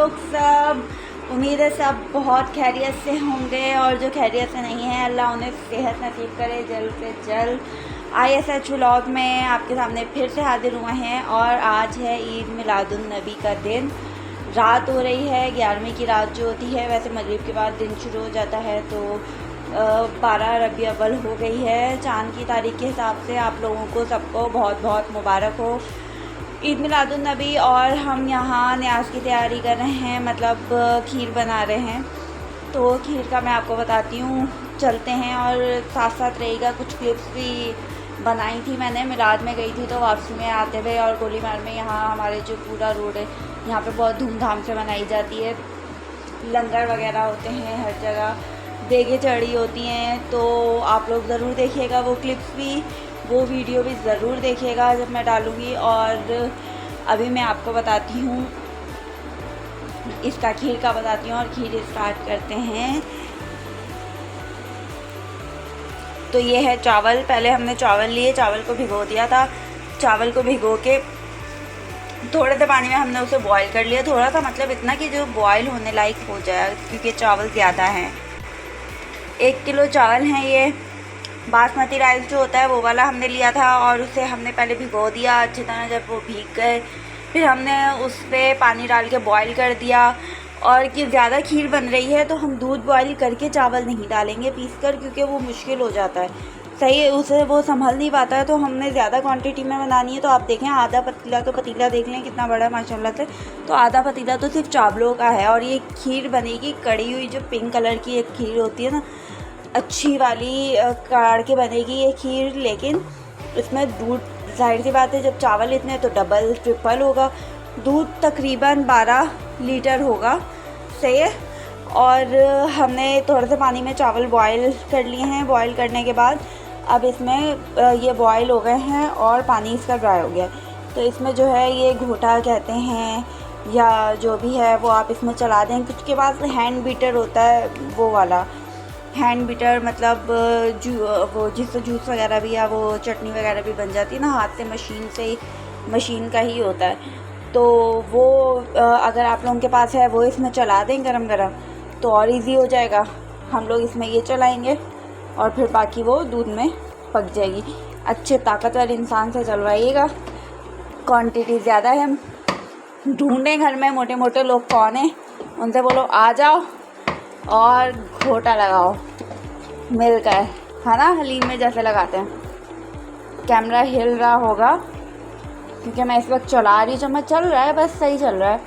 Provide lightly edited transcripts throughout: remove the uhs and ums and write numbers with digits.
लोग सब। उम्मीद है सब बहुत खैरियत से होंगे और जो खैरियत से नहीं है अल्लाह उन्हें सेहत नसीब करे जल्द से जल्द। ISH व्लॉग में आपके सामने फिर से हाजिर हुए हैं और आज है ईद मिलादुन नबी का दिन। रात हो रही है 11वीं की रात जो होती है, वैसे मगरिब के बाद दिन शुरू हो जाता है, तो 12 रबी अव्वल हो गई है। चाँद की तारीख के हिसाब से आप लोगों को सबको बहुत बहुत मुबारक हो ईद मिलादुन नबी। और हम यहाँ न्याज की तैयारी कर रहे हैं, मतलब खीर बना रहे हैं। तो खीर का मैं आपको बताती हूँ, चलते हैं और साथ साथ रहेगा। कुछ क्लिप्स भी बनाई थी मैंने, मिलाद में गई थी तो वापसी में आते हुए, और गोलीमार में यहाँ हमारे जो पूरा रोड है यहाँ पे बहुत धूमधाम से मनाई जाती है। लंगर वगैरह होते हैं हर जगह, देगे चढ़ी होती हैं, तो आप लोग ज़रूर देखिएगा वो क्लिप्स भी, वो वीडियो भी ज़रूर देखिएगा जब मैं डालूँगी। और अभी मैं आपको बताती हूँ इसका खीर का बताती हूँ और खीर स्टार्ट करते हैं। तो ये है चावल। पहले हमने चावल लिए, चावल को भिगो दिया था। चावल को भिगो के थोड़े से पानी में हमने उसे बॉईल कर लिया, थोड़ा सा मतलब इतना कि जो बॉईल होने लायक हो जाए, क्योंकि चावल ज़्यादा हैं। 1 किलो चावल हैं ये। बासमती राइस जो होता है वो वाला हमने लिया था और उसे हमने पहले भिगो दिया अच्छी तरह। जब वो भीग गए फिर हमने उस पर पानी डाल के बॉईल कर दिया। और कि ज़्यादा खीर बन रही है तो हम दूध बॉईल करके चावल नहीं डालेंगे पीस कर, क्योंकि वो मुश्किल हो जाता है, सही है, उसे वो संभल नहीं पाता है। तो हमने ज़्यादा क्वांटिटी में बनानी है। तो आप देखें आधा पतीला, तो पतीला देख लें कितना बड़ा है माशाल्लाह से। तो आधा पतीला तो सिर्फ चावलों का है। और ये खीर बनेगी कड़ी हुई, जो पिंक कलर की एक खीर होती है ना, अच्छी वाली काढ़ के बनेगी ये खीर। लेकिन इसमें दूध, जाहिर सी बात है जब चावल इतने तो डबल ट्रिपल होगा। दूध तकरीबन 12 लीटर होगा, सही है। और हमने थोड़े से पानी में चावल बॉईल कर लिए हैं। बॉईल करने के बाद अब इसमें ये बॉईल हो गए हैं और पानी इसका ड्राई हो गया। तो इसमें जो है ये घोटा कहते हैं या जो भी है वो आप इसमें चला दें। कुछ के पास हैंड बीटर होता है, वो वाला हैंड बीटर, मतलब वो जिससे जूस वगैरह भी या वो चटनी वगैरह भी बन जाती है ना हाथ से, मशीन का ही होता है। तो वो अगर आप लोगों के पास है वो इसमें चला दें गरम गरम, तो और इजी हो जाएगा। हम लोग इसमें ये चलाएंगे और फिर बाकी वो दूध में पक जाएगी। अच्छे ताकतवर इंसान से चलवाइएगा, क्वांटिटी ज़्यादा है। ढूंढें घर में मोटे मोटे लोग कौन है, उनसे बोलो आ जाओ और घोटा लगाओ, मिलकर, है ना, हलीम में जैसे लगाते हैं। कैमरा हिल रहा होगा क्योंकि मैं इस वक्त चला रही हूँ। जब मैं चल रहा है बस सही चल रहा है।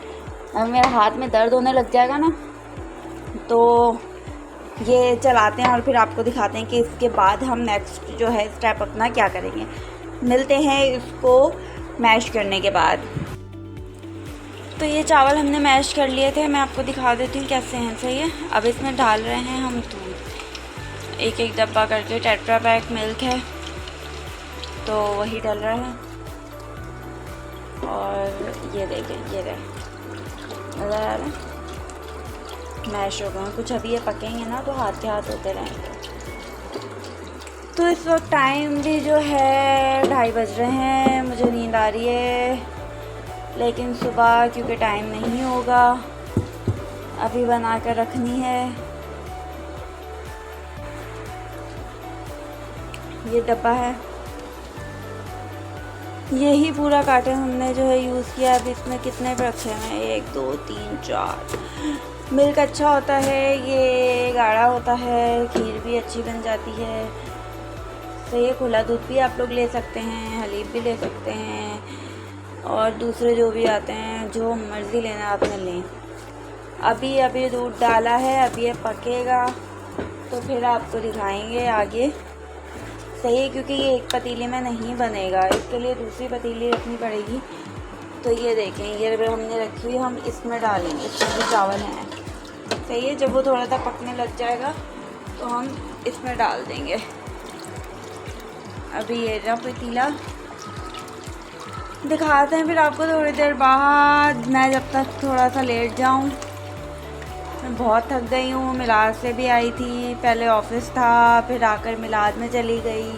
अब मेरे हाथ में दर्द होने लग जाएगा ना, तो ये चलाते हैं और फिर आपको दिखाते हैं कि इसके बाद हम नेक्स्ट जो है स्टेप अपना क्या करेंगे। मिलते हैं इसको मैश करने के बाद। तो ये चावल हमने मैश कर लिए थे, मैं आपको दिखा देती हूँ कैसे हैं, सही है। अब इसमें डाल रहे हैं हम दूध, एक एक डब्बा करके। टेट्रा पैक मिल्क है तो वही डल रहा है। और ये देखें, ये रहे, नज़र आ रहा है, मैश हो गए। कुछ अभी ये पकेंगे ना तो हाथ के हाथ होते रहेंगे। तो इस वक्त टाइम भी जो है 2:30 बज रहे हैं। मुझे नींद आ रही है, लेकिन सुबह क्योंकि टाइम नहीं होगा, अभी बना कर रखनी है। ये डब्बा है, यही पूरा काटन हमने जो है यूज़ किया। अब इसमें कितने रखे हैं, 1 2 3 4। मिल्क अच्छा होता है, ये गाढ़ा होता है, खीर भी अच्छी बन जाती है। तो ये खुला दूध भी आप लोग ले सकते हैं, हलीब भी ले सकते हैं, और दूसरे जो भी आते हैं, जो मर्ज़ी लेना आपने लें। अभी दूध डाला है, अभी ये पकेगा तो फिर आपको दिखाएंगे आगे, सही है। क्योंकि ये एक पतीले में नहीं बनेगा, इसके लिए दूसरी पतीली रखनी पड़ेगी। तो ये देखें, ये हमने रखी हुई, हम इसमें डालेंगे, इसमें भी चावल हैं, सही है। जब वो थोड़ा सा पकने लग जाएगा तो हम इसमें डाल देंगे। अभी ये ना पतीला दिखाते हैं फिर आपको थोड़ी देर बाद। मैं जब तक थोड़ा सा लेट जाऊं, मैं बहुत थक गई हूँ। मिलाद से भी आई थी, पहले ऑफिस था, फिर आकर मिलाद में चली गई,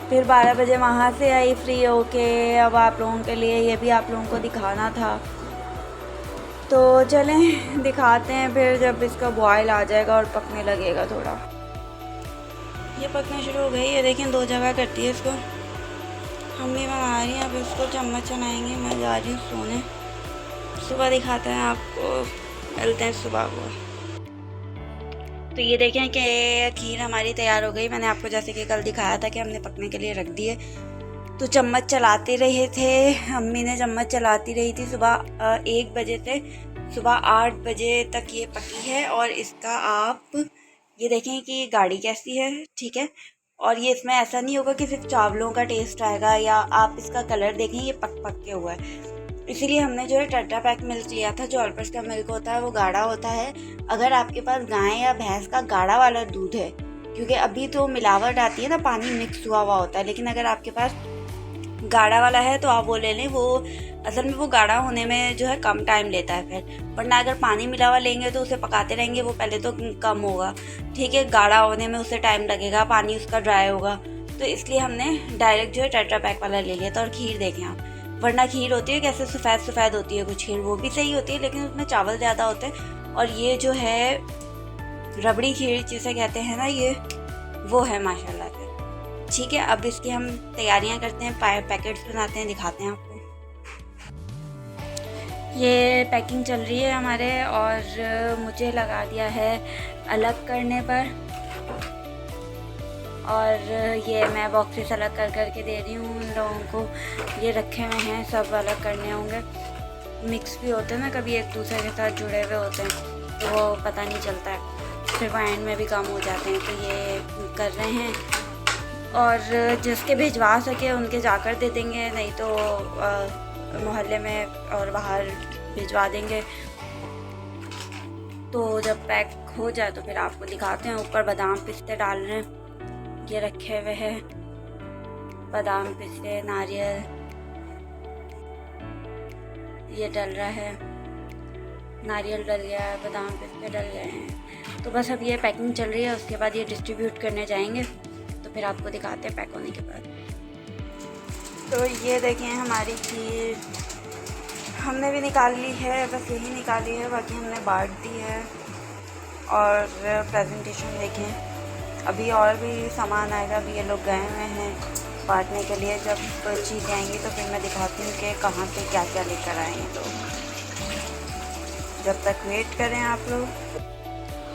फिर 12 बजे वहाँ से आई फ्री होके। अब आप लोगों के लिए ये भी आप लोगों को दिखाना था। तो चलें दिखाते हैं फिर जब इसका बॉयल आ जाएगा और पकने लगेगा थोड़ा। ये पकना शुरू हो गई, ये देखें 2 जगह करती है इसको। मम्मी बना रही हैं, अब इसको चम्मच चलाएँगे। मैं जा रही हूँ सोने, सुबह दिखाते हैं आपको, मिलते हैं सुबह को। तो ये देखें कि खीर हमारी तैयार हो गई। मैंने आपको जैसे कि कल दिखाया था कि हमने पकने के लिए रख दी है, तो चम्मच चलाते रहे थे, अम्मी ने चम्मच चलाती रही थी सुबह 1 बजे से सुबह 8 बजे तक ये पकी है। और इसका आप ये देखें कि गाढ़ी कैसी है, ठीक है। और ये इसमें ऐसा नहीं होगा कि सिर्फ चावलों का टेस्ट आएगा, या आप इसका कलर देखें ये पक पक के हुआ है। इसीलिए हमने जो है टेट्रा पैक मिल्क लिया था। जो ऑलपर्स का मिल्क होता है वो गाढ़ा होता है। अगर आपके पास गाय या भैंस का गाढ़ा वाला दूध है, क्योंकि अभी तो मिलावट आती है ना, पानी मिक्स हुआ होता है, लेकिन अगर आपके पास गाढ़ा वाला है तो आप वो ले लें। वो असल में वो गाढ़ा होने में जो है कम टाइम लेता है फिर, वरना अगर पानी मिला हुआ लेंगे तो उसे पकाते रहेंगे वो पहले तो कम होगा, ठीक है। गाढ़ा होने में उसे टाइम लगेगा, पानी उसका ड्राई होगा, तो इसलिए हमने डायरेक्ट जो है टेट्रा पैक वाला ले लिया था। और खीर देखें आप, वरना खीर होती है कैसे सफ़ेद सफ़ेद होती है कुछ खीर, वो भी सही होती है लेकिन उसमें चावल ज़्यादा होते हैं। और ये जो है रबड़ी खीर जिसे कहते हैं ना, ये वो है माशाल्लाह से, ठीक है। अब इसकी हम तैयारियां करते हैं, पैकेट्स बनाते हैं, दिखाते हैं आपको। ये पैकिंग चल रही है हमारे, और मुझे लगा दिया है अलग करने पर, और ये मैं बॉक्सेस अलग कर करके दे रही हूँ उन लोगों को। ये रखे हुए हैं, सब अलग करने होंगे। मिक्स भी होते हैं ना, कभी एक दूसरे के साथ जुड़े हुए होते हैं तो वो पता नहीं चलता है, फिर वो एंड में भी कम हो जाते हैं। तो ये कर रहे हैं, और जिसके भिजवा सके उनके जाकर दे देंगे, नहीं तो मोहल्ले में और बाहर भिजवा देंगे। तो जब पैक हो जाए तो फिर आपको दिखाते हैं। ऊपर बादाम पिस्ते डाल रहे हैं, ये रखे हुए हैं बादाम पिस्ते, नारियल ये डल रहा है, नारियल डल गया है, बादाम पिस्ते डल गए हैं। तो बस अब ये पैकिंग चल रही है, उसके बाद ये डिस्ट्रीब्यूट करने जाएंगे, तो फिर आपको दिखाते हैं पैक होने के बाद। तो ये देखें हमारी खीर हमने भी निकाल ली है, बस यही निकाली है, बाकी हमने बांट दी है। और प्रेजेंटेशन देखें, अभी और भी सामान आएगा। अभी ये लोग गए हुए हैं बांटने के लिए, जब चीज़ें आएंगी तो फिर मैं दिखाती हूँ कि कहाँ से क्या क्या लेकर आए हैं। तो जब तक वेट करें आप लोग।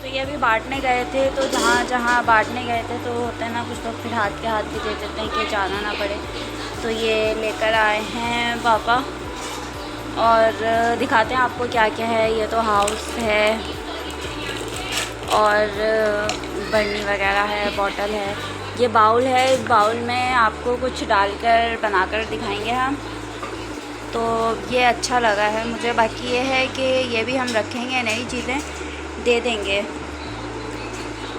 तो ये अभी बांटने गए थे, तो जहाँ जहाँ बांटने गए थे तो होता है ना कुछ लोग फिर हाथ के हाथ भी दे देते हैं कि जाना ना पड़े। तो ये लेकर आए हैं पापा, और दिखाते हैं आपको क्या क्या है। ये तो हाउस है, और बर्नी वगैरह है, बॉटल है, ये बाउल है। इस बाउल में आपको कुछ डालकर बनाकर दिखाएंगे हम। तो ये अच्छा लगा है मुझे। बाकी ये है कि ये भी हम रखेंगे, नई चीज़ें दे देंगे।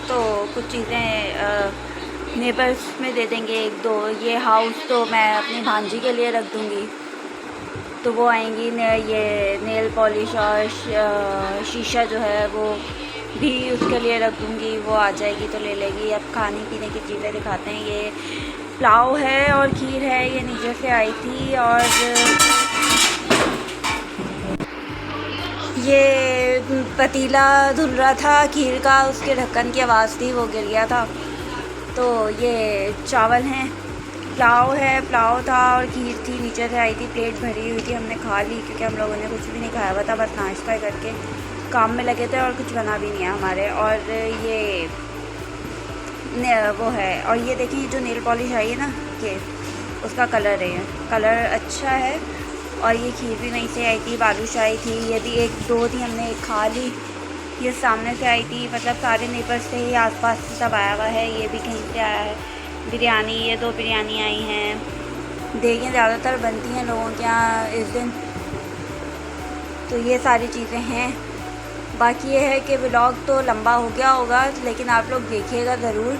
तो कुछ चीज़ें नेबर्स में दे देंगे, 1-2। ये हाउस तो मैं अपनी भांजी के लिए रख दूँगी, तो वो आएंगी। ये नेल पॉलिश और शीशा जो है वो भी उसके लिए रख दूँगी, वो आ जाएगी तो ले लेगी। अब खाने पीने की चीज़ें दिखाते हैं। ये पुलाव है और खीर है, ये नीचे से आई थी। और ये पतीला धुल रहा था खीर का, उसके ढक्कन की आवाज़ थी, वो गिर गया था। तो ये चावल हैं, पुलाव है, पुलाव था और खीर थी, नीचे से आई थी, प्लेट भरी हुई थी, हमने खा ली क्योंकि हम लोगों ने कुछ भी नहीं खाया हुआ था, बस नाश्ता करके काम में लगे थे और कुछ बना भी नहीं है हमारे। और ये वो है, और ये देखिए जो नेल पॉलिश आई है ना, ये उसका कलर है, कलर अच्छा है। और ये खीर भी वहीं से आई थी, बालूशाही थी, ये भी 1-2 थी, हमने एक खा ली। ये सामने से आई थी, मतलब सारे नेबर्स से ही, आसपास से सब आया हुआ है। ये भी कहीं से आया है। बिरयानी, ये 2 बिरयानी आई हैं। देखें ज़्यादातर बनती हैं लोगों के यहाँ इस दिन। तो ये सारी चीज़ें हैं। बाकी ये है कि व्लॉग तो लंबा हो गया होगा, लेकिन आप लोग देखिएगा ज़रूर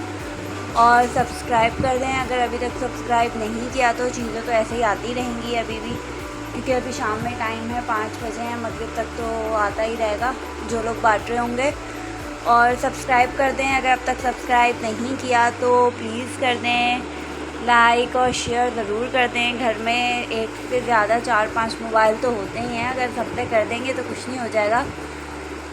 और सब्सक्राइब कर दें। अगर अभी तक सब्सक्राइब नहीं किया तो चीज़ें तो ऐसे ही आती रहेंगी अभी भी, क्योंकि अभी शाम में टाइम है, 5 बजे हैं, मगरिब तक तो आता ही रहेगा जो लोग बांट रहे होंगे। और सब्सक्राइब कर दें, अगर अब तक सब्सक्राइब नहीं किया तो प्लीज़ कर दें। लाइक और शेयर ज़रूर कर दें। घर में एक से ज़्यादा 4-5 मोबाइल तो होते ही हैं, अगर सब पे कर देंगे तो कुछ नहीं हो जाएगा।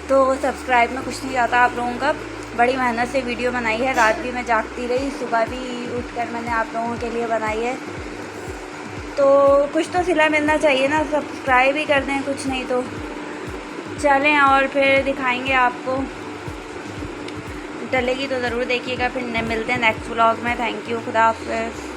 तो सब्सक्राइब में कुछ नहीं जाता आप लोगों का। बड़ी मेहनत से वीडियो बनाई है, रात भी मैं जागती रही, सुबह भी उठकर मैंने आप लोगों के लिए बनाई है। तो कुछ तो सिला मिलना चाहिए ना, सब्सक्राइब ही कर दें, कुछ नहीं तो। चलें और फिर दिखाएंगे आपको, डलेगी तो ज़रूर देखिएगा। फिर मिलते हैं नेक्स्ट व्लॉग में। थैंक यू, खुदा हाफ़िज़।